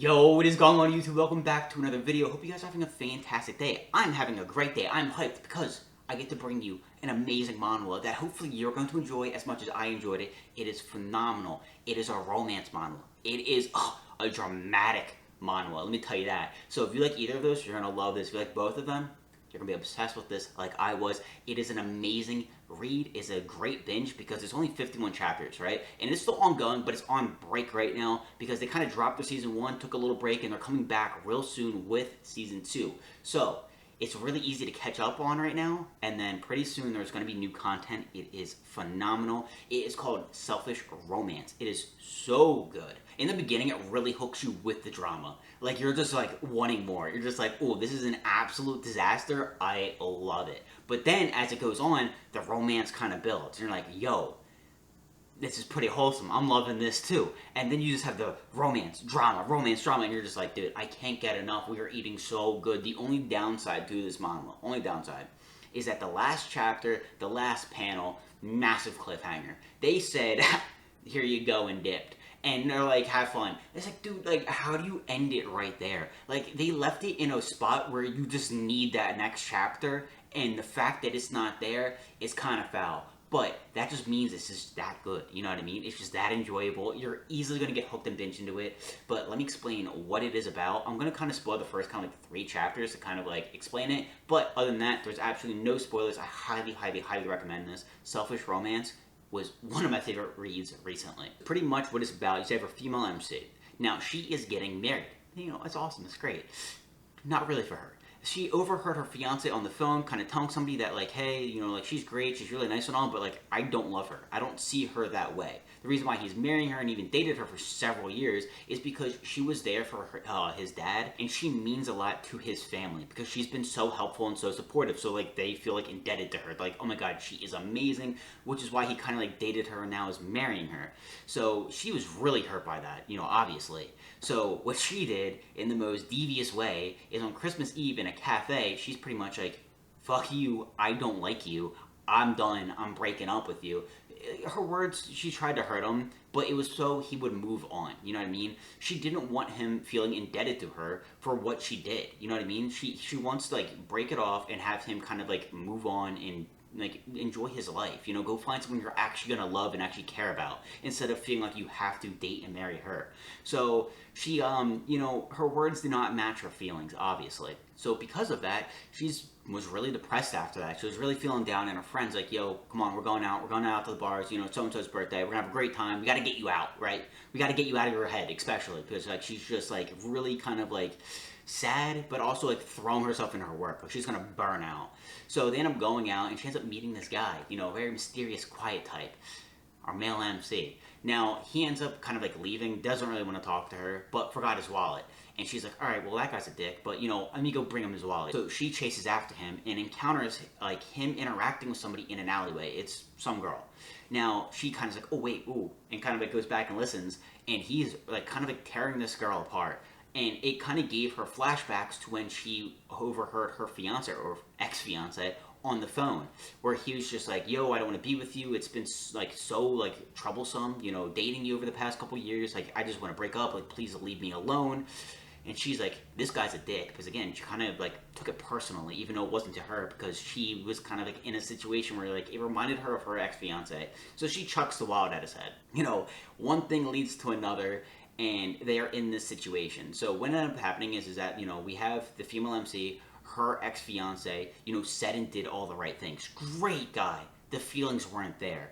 Yo, what is going on YouTube? Welcome back to another video. Hope you guys are having a fantastic day. I'm having a great day. I'm hyped because I get to bring you an amazing manhwa that hopefully you're going to enjoy as much as I enjoyed it. It is phenomenal. It is a romance manhwa. It is a dramatic manhwa. Let me tell you that. So if you like either of those, you're going to love this. If you like both of them, you're going to be obsessed with this like I was. It is an amazing read. It's a great binge because it's only 51 chapters, right? And it's still ongoing, but it's on break right now because they kind of dropped their season 1, took a little break, and they're coming back real soon with season 2. So it's really easy to catch up on right now, and then pretty soon there's going to be new content. It is phenomenal. It is called Selfish Romance. It is so good. In the beginning, it really hooks you with the drama. Like, you're just like wanting more. You're just like, oh, this is an absolute disaster. I love it. But then as it goes on, the romance kind of builds. You're like, yo, this is pretty wholesome. I'm loving this too. And then you just have the romance, drama, and you're just like, dude, I can't get enough. We are eating so good. The only downside to this manhwa, is that the last chapter, the last panel, massive cliffhanger. They said, here you go, and dipped. And they're like, have fun. It's like, dude, like, how do you end it right there? Like, they left it in a spot where you just need that next chapter, and the fact that it's not there is kind of foul. But that just means it's just that good, you know what I mean? It's just that enjoyable. You're easily going to get hooked and binge into it. But let me explain what it is about. I'm going to kind of spoil the first kind of like 3 chapters to kind of like explain it. But other than that, there's absolutely no spoilers. I highly, highly, highly recommend this. Selfish Romance was one of my favorite reads recently. Pretty much what it's about is you have a female MC. Now, she is getting married. You know, it's awesome, it's great. Not really for her. She overheard her fiance on the phone kind of telling somebody that, like, hey, you know, like, she's great, she's really nice and all, but, like, I don't love her. I don't see her that way. The reason why he's marrying her and even dated her for several years is because she was there for her, his dad, and she means a lot to his family because she's been so helpful and so supportive. So, like, they feel, like, indebted to her. Like, oh my god, she is amazing, which is why he kind of, like, dated her and now is marrying her. So she was really hurt by that, you know, obviously. So what she did in the most devious way is on Christmas Eve in a cafe, she's pretty much like, fuck you, I don't like you, I'm done, I'm breaking up with you. Her words, she tried to hurt him, but it was so he would move on, you know what I mean? She didn't want him feeling indebted to her for what she did, you know what I mean? She wants to, like, break it off and have him kind of, like, move on and, like, enjoy his life, you know, go find someone you're actually gonna love and actually care about instead of feeling like you have to date and marry her. So she, you know, her words did not match her feelings, obviously. So because of that, was really depressed after that. She was really feeling down, and her friends like, yo, come on, we're going out to the bars, you know, so-and-so's birthday, we're gonna have a great time, we gotta get you out, right? We gotta get you out of your head, especially, because, like, she's just, like, really kind of, like, sad, but also, like, throwing herself into her work. Like, she's gonna burn out. So they end up going out, and she ends up meeting this guy, you know, a very mysterious, quiet type, our male MC. Now, he ends up kind of, like, leaving, doesn't really want to talk to her, but forgot his wallet. And she's like, all right, well, that guy's a dick, but, you know, let me go bring him his wallet. So she chases after him and encounters, like, him interacting with somebody in an alleyway. It's some girl. Now, she kind of is like, oh, wait, ooh, and kind of, like, goes back and listens, and he's, like, kind of, like, tearing this girl apart. And it kind of gave her flashbacks to when she overheard her fiance or ex-fiance on the phone, where he was just like, yo, I don't want to be with you, it's been, like, so, like, troublesome, you know, dating you over the past couple years, like, I just want to break up, like, please leave me alone. And she's like, this guy's a dick, because again, she kind of, like, took it personally, even though it wasn't to her, because she was kind of, like, in a situation where, like, it reminded her of her ex-fiance. So she chucks the wallet at his head. You know, one thing leads to another, and they are in this situation. So what ended up happening is that, you know, we have the female MC, her ex-fiance, you know, said and did all the right things. Great guy. The feelings weren't there.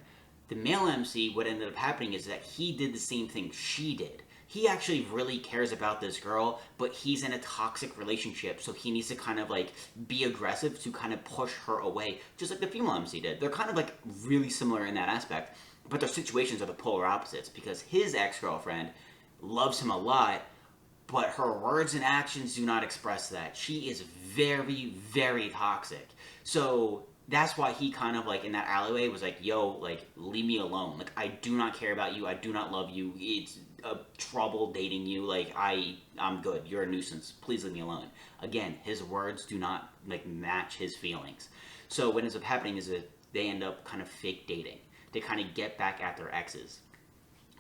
The male MC, what ended up happening is that he did the same thing she did. He actually really cares about this girl, but he's in a toxic relationship, so he needs to kind of, like, be aggressive to kind of push her away, just like the female MC did. They're kind of, like, really similar in that aspect, but their situations are the polar opposites, because his ex-girlfriend loves him a lot, but her words and actions do not express that. She is very, very toxic. So that's why he kind of, like, in that alleyway was like, yo, like, leave me alone. Like, I do not care about you. I do not love you. It's trouble dating you. Like, I'm good. You're a nuisance. Please leave me alone. Again, his words do not, like, match his feelings. So what ends up happening is that they end up kind of fake dating. They kind of get back at their exes.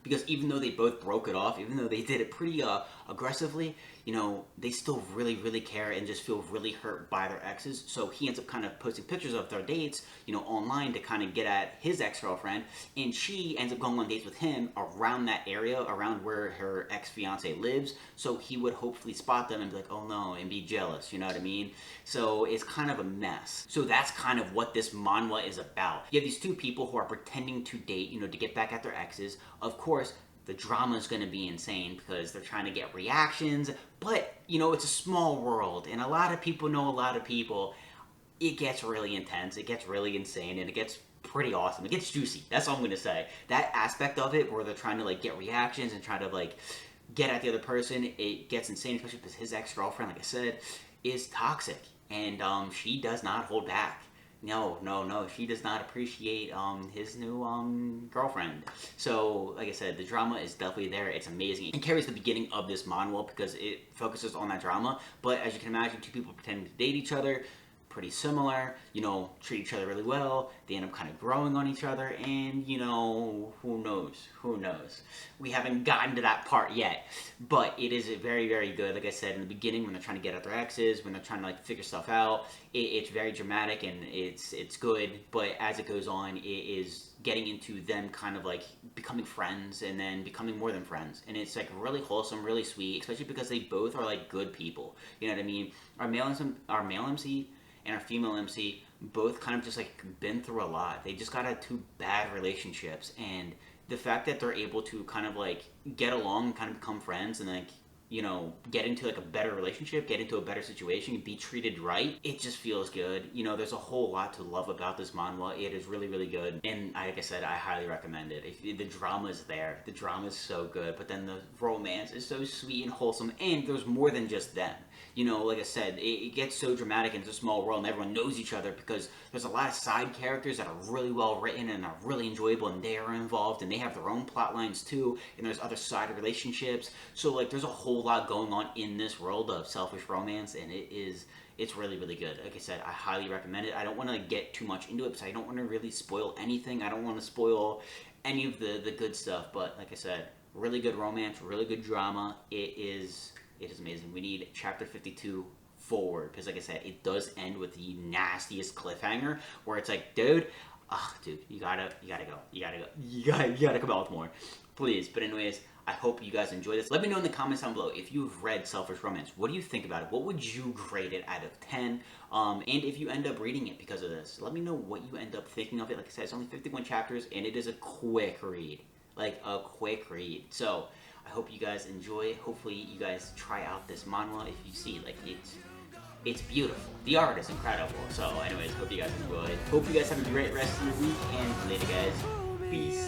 because even though they both broke it off, even though they did it pretty aggressively, you know, they still really care and just feel really hurt by their exes. So he ends up kind of posting pictures of their dates, you know, online to kind of get at his ex-girlfriend, and she ends up going on dates with him around that area, around where her ex-fiance lives, so he would hopefully spot them and be like, oh no, and be jealous, you know what I mean? So it's kind of a mess. So that's kind of what this manhwa is about. You have these two people who are pretending to date, you know, to get back at their exes. Of course, the drama is going to be insane because they're trying to get reactions, but, you know, it's a small world, and a lot of people know a lot of people. It gets really intense, it gets really insane, and it gets pretty awesome. It gets juicy. That's all I'm going to say. That aspect of it where they're trying to, like, get reactions and try to, like, get at the other person, it gets insane, especially because his ex-girlfriend, like I said, is toxic, and she does not hold back. No, she does not appreciate his new girlfriend. So, like I said, the drama is definitely there. It's amazing. It carries the beginning of this manhwa because it focuses on that drama. But as you can imagine, two people pretending to date each other, pretty similar, you know, treat each other really well. They end up kind of growing on each other, and, you know, who knows? We haven't gotten to that part yet, but it is very good. Like I said, in the beginning, when they're trying to get at their exes, when they're trying to, like, figure stuff out, it's very dramatic, and it's good, but as it goes on, it is getting into them kind of, like, becoming friends, and then becoming more than friends, and it's, like, really wholesome, really sweet, especially because they both are, like, good people, you know what I mean? Our male MC and our female MC both kind of just, like, been through a lot. They just got out of two bad relationships, and the fact that they're able to kind of, like, get along and kind of become friends and, like, you know, get into, like, a better relationship, get into a better situation, be treated right, it just feels good. You know, there's a whole lot to love about this manhwa. It is really good, and like I said, I highly recommend it. The drama is there. The drama is so good, but then the romance is so sweet and wholesome, and there's more than just them. You know, like I said, it gets so dramatic, and it's a small world, and everyone knows each other because there's a lot of side characters that are really well written and are really enjoyable, and they are involved, and they have their own plot lines too, and there's other side relationships. So, like, there's a whole lot going on in this world of selfish romance, and it's really good. Like I said, I highly recommend it. I don't want to get too much into it because I don't want to really spoil anything. I don't want to spoil any of the good stuff, but like I said, really good romance, really good drama. It is amazing. We need chapter 52 forward, because like I said, it does end with the nastiest cliffhanger where it's like, dude, you gotta come out with more, please. But anyways, I hope you guys enjoy this. Let me know in the comments down below if you've read Selfish Romance. What do you think about it? What would you grade it out of 10? And if you end up reading it because of this, let me know what you end up thinking of it. Like I said, it's only 51 chapters, and it is a quick read. Like, a quick read. So, I hope you guys enjoy. Hopefully, you guys try out this manhwa. If you see, like, it's beautiful. The art is incredible. So, anyways, hope you guys enjoy. Hope you guys have a great rest of your week, and later, guys. Peace.